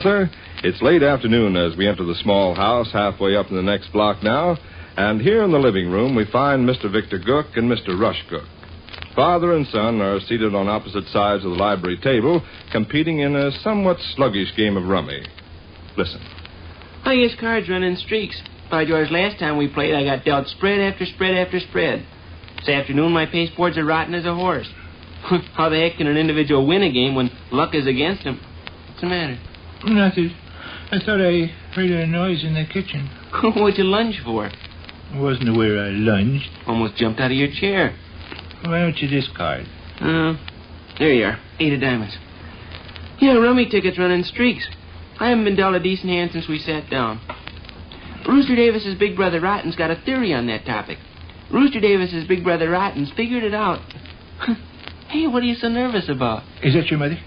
Sir, it's late afternoon as we enter the small house halfway up in the next block now, and here in the living room we find Mr. Victor Gook and Mr. Rush Gook. Father and son are seated on opposite sides of the library table, competing in a somewhat sluggish game of rummy. Listen. I guess cards run in streaks. By George, last time we played, I got dealt spread after spread after spread. This afternoon, my pasteboards are rotten as a horse. How the heck can an individual win a game when luck is against him? What's the matter? Nothing. I thought I heard a noise in the kitchen. What'd you lunge for? It wasn't where I lunged. Almost jumped out of your chair. Why don't you discard? There you are. 8 of diamonds. Yeah, rummy tickets run in streaks. I haven't been dealt a decent hand since we sat down. Rooster Davis's big brother Rotten's got a theory on that topic. Rooster Davis's big brother Rotten's figured it out. Hey, what are you so nervous about? Is that your mother?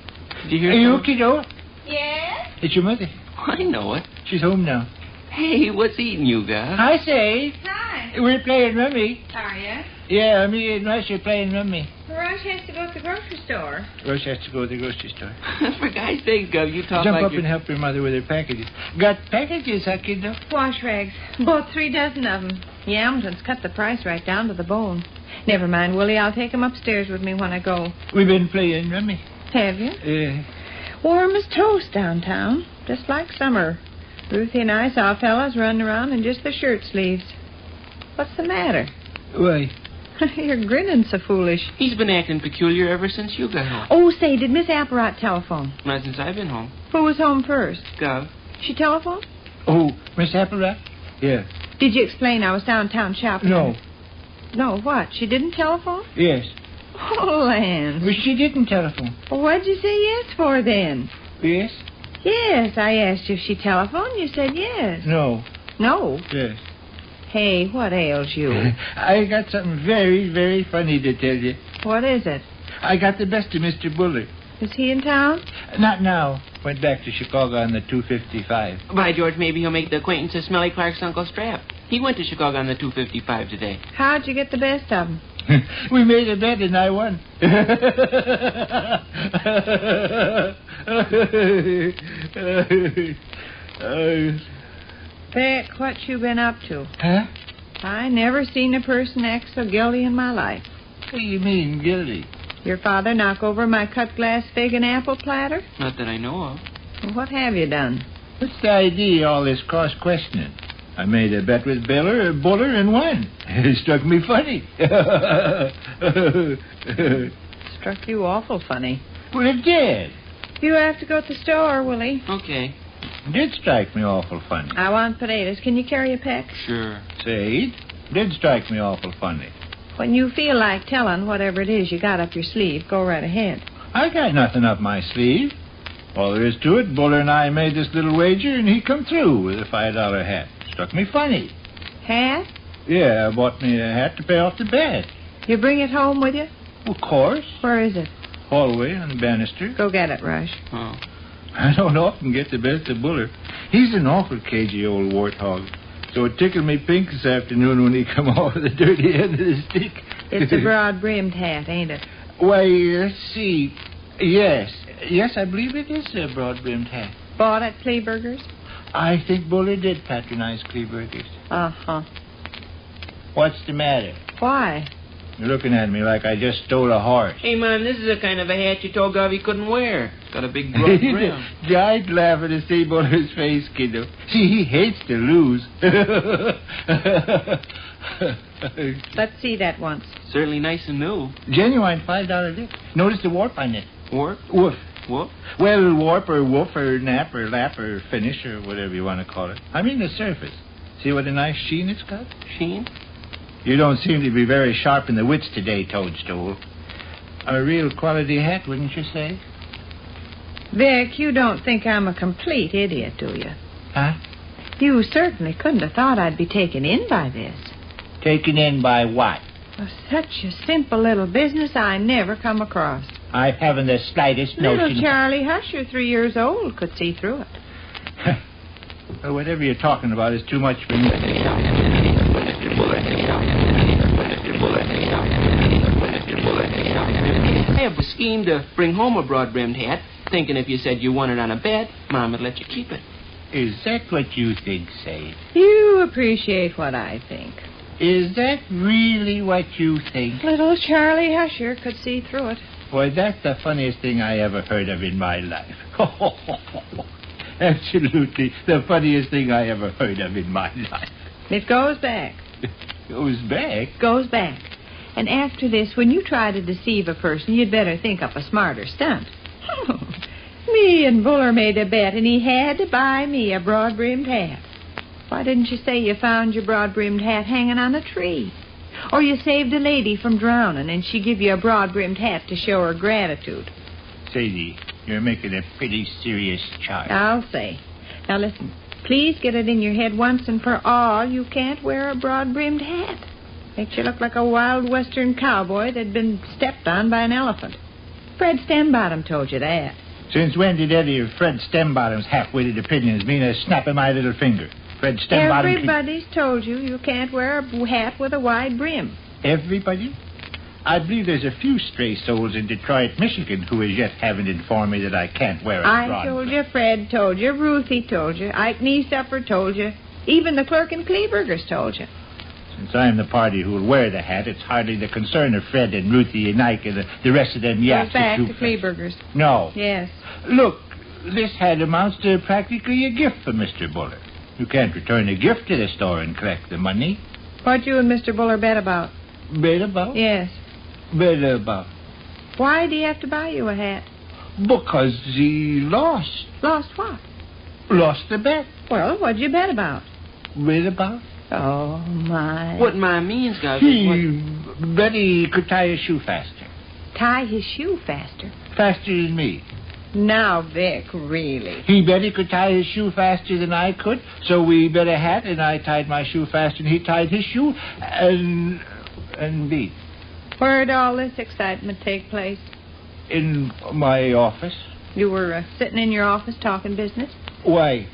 Did you hear Are you something? okay, Joe? Yes? It's your mother. I know it. She's home now. Hey, what's eating you, guys? I say. Hi. We're playing rummy. Are you? Yeah, me and Rush are playing rummy. Rush has to go to the grocery store. Rush has to go to the grocery store. For God's sake, Gov, you talk Jump like up and help your mother with her packages. Got packages, huh, kiddo? Wash rags. Bought 3 dozen of them. Yamton's cut the price right down to the bone. Never mind, Willie. I'll take 'em upstairs with me when I go. We've been playing rummy. Have you? Warm as toast downtown. Just like summer. Ruthie and I saw fellas running around in just their shirt sleeves. What's the matter? Why? You're grinning so foolish. He's been acting peculiar ever since you got home. Oh, say, did Miss Apparat telephone? Not since I've been home. Who was home first? Gov. She telephoned? Oh, Miss Applerat? Yeah. Did you explain I was downtown shopping? No. No, what? She didn't telephone? Yes. Oh, Lance. Well, she didn't telephone. Well, what'd you say yes for then? Yes? Yes, I asked you if she telephoned. You said yes. No. No? Yes. Hey, what ails you? I got something very, very funny to tell you. What is it? I got the best of Mr. Buller. Is he in town? Not now. Went back to Chicago on the 255. By George, maybe he'll make the acquaintance of Smelly Clark's Uncle Strap. He went to Chicago on the 255 today. How'd you get the best of him? We made a bet and I won. Vic, what you been up to? Huh? I never seen a person act so guilty in my life. What do you mean, guilty? Your father knock over my cut glass fig and apple platter? Not that I know of. Well, what have you done? What's the idea of all this cross-questioning? I made a bet with Buller and won. It struck me funny. Struck you awful funny. Well, it did. You have to go to the store, Willie. Okay. It did strike me awful funny. I want potatoes. Can you carry a peck? Sure. Say, it did strike me awful funny. When you feel like telling whatever it is you got up your sleeve, go right ahead. I got nothing up my sleeve. All there is to it, Buller and I made this little wager, and he come through with a $5 hat. Struck me funny. Hat? Yeah, I bought me a hat to pay off the bet. You bring it home with you? Of course. Where is it? Hallway on the banister. Go get it, Rush. Oh. I don't often get the best of Buller. He's an awful cagey old warthog. So it tickled me pink this afternoon when he come off the dirty end of the stick. It's a broad-brimmed hat, ain't it? Why, let's see. Yes, I believe it is a broad-brimmed hat. Bought at Kleberger's? I think Buller did patronize Kleberger's. Uh-huh. What's the matter? Why? You're looking at me like I just stole a horse. Hey, Mom, this is the kind of a hat you told Gov he couldn't wear. It's got a big broad brim. I'd laugh to see Buller's face, kiddo. See, he hates to lose. Let's see that once. Certainly nice and new. Genuine $5 lick. Notice the warp on it. Warp? Woof. Whoop. Well, warp or woof or nap or lap or finish or whatever you want to call it. I mean the surface. See what a nice sheen it's got? Sheen? You don't seem to be very sharp in the wits today, Toadstool. A real quality hat, wouldn't you say? Vic, you don't think I'm a complete idiot, do you? Huh? You certainly couldn't have thought I'd be taken in by this. Taken in by what? Well, such a simple little business I never come across. I haven't the slightest notion. Little Charlie Husher, 3 years old, could see through it. Well, whatever you're talking about is too much for me. I have a scheme to bring home a broad-brimmed hat thinking if you said you won it on a bet, Mom would let you keep it. Is that what you think, Sade? You appreciate what I think. Is that really what you think? Little Charlie Husher could see through it. Why, that's the funniest thing I ever heard of in my life. Absolutely the funniest thing I ever heard of in my life. It goes back. Goes back? Goes back. And after this, when you try to deceive a person, you'd better think up a smarter stunt. Me and Buller made a bet, and he had to buy me a broad-brimmed hat. Why didn't you say you found your broad-brimmed hat hanging on a tree? Or you saved a lady from drowning, and she give you a broad-brimmed hat to show her gratitude? Sadie, you're making a pretty serious charge. I'll say. Now listen, please get it in your head once and for all, you can't wear a broad-brimmed hat. Makes you look like a wild western cowboy that'd been stepped on by an elephant. Fred Stembottom told you that. Since when did any of Fred Stembottom's half-witted opinions mean a snap of my little finger? Fred Stembottom... Everybody's told you can't wear a hat with a wide brim. Everybody? I believe there's a few stray souls in Detroit, Michigan, who as yet haven't informed me that I can't wear a broad I told you, Fred told you, Ruthie told you, Ike Niesupper told you, even the clerk in Kleberger's told you. Since I'm the party who'll wear the hat, it's hardly the concern of Fred and Ruthie and Ike and the rest of them yaps. Goes back to Kleberger's. No. Yes. Look, this hat amounts to practically a gift for Mr. Buller. You can't return a gift to the store and collect the money. What you and Mr. Buller bet about? Bet about? Yes. Bet about? Why do you have to buy you a hat? Because he lost. Lost what? Lost the bet. Well, what'd you bet about? Bet about? Oh, my. What my means, guys. He bet he could tie his shoe faster. Tie his shoe faster? Faster than me. Now, Vic, really? He bet he could tie his shoe faster than I could, so we bet a hat, and I tied my shoe faster than he tied his shoe, and beat. Where'd all this excitement take place? In my office. You were sitting in your office talking business? Why?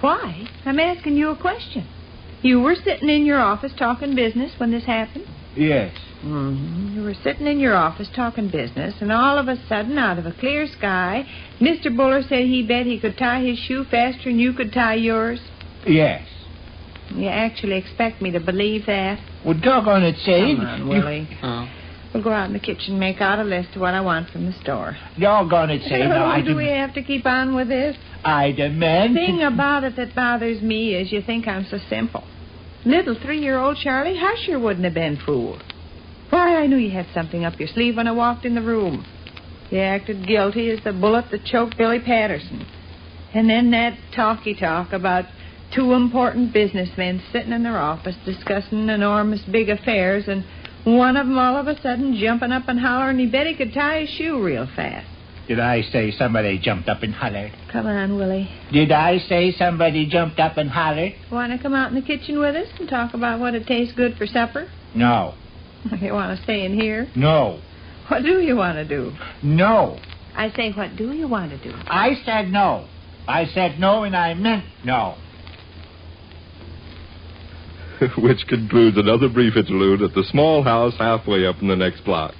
Why? I'm asking you a question. You were sitting in your office talking business when this happened? Yes. You were sitting in your office talking business, and all of a sudden, out of a clear sky, Mr. Buller said he bet he could tie his shoe faster than you could tie yours? Yes. You actually expect me to believe that? Well, doggone it, Sade. Come on, Willie. We'll go out in the kitchen and make out a list of what I want from the store. Doggone it, Sade. Now, Do we have to keep on with this? I demand... The thing about it that bothers me is you think I'm so simple. Little 3-year-old Charlie Husher wouldn't have been fooled. Why, I knew you had something up your sleeve when I walked in the room. You acted guilty as the bullet that choked Billy Patterson. And then that talk about 2 important businessmen sitting in their office discussing enormous big affairs, and one of them all of a sudden jumping up and hollering he bet he could tie his shoe real fast. Did I say somebody jumped up and hollered? Come on, Willie. Did I say somebody jumped up and hollered? Want to come out in the kitchen with us and talk about what it tastes good for supper? No. You want to stay in here? No. What do you want to do? No. I say, what do you want to do? I said no. I said no, and I meant no. Which concludes another brief interlude at the small house halfway up in the next block.